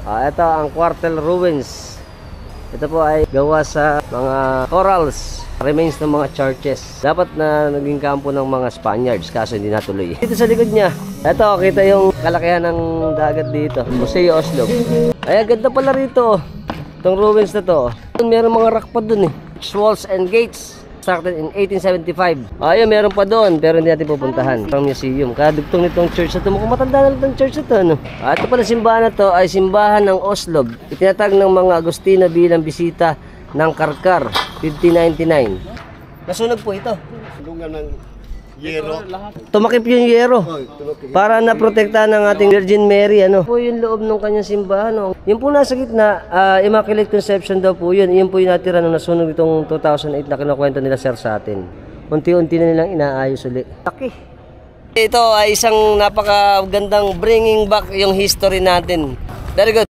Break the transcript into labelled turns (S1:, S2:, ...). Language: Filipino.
S1: Ito ang Cuartel Ruins. Ito po ay gawa sa mga corals, remains ng mga churches. Dapat na naging kampo ng mga Spaniards, kaso hindi natuloy. Dito sa likod niya, ito, kita yung kalakihan ng dagat dito. Museo Oslob. Ay, ganda pala rito. Itong ruins na to. Meron mga rock pa dun eh. Walls and gates. Started in 1875. Ayun, meron pa doon, pero hindi natin pupuntahan. Ang museum. Kadugtong nitong church na ito. Mukhang matanda na itong church na ito. Ano? Ito pala simbahan na to ay simbahan ng Oslob. Itinatag ng mga Agustino bilang bisita ng Karkar, 1599. Nasunog po ito.
S2: Sulungan ng yero.
S1: Tumakip yung yero. Para na-protektahan ng ating Virgin Mary. Ano? Po yung loob ng kanyang simbahan. No? Yung po nasa gitna, Immaculate Conception daw po yun. Yun po yung natira nung nasunog itong 2008 na kinukwento nila sir sa atin. Unti-unti na nilang inaayos uli. Laki. Ito ay isang napakagandang bringing back yung history natin. Very good.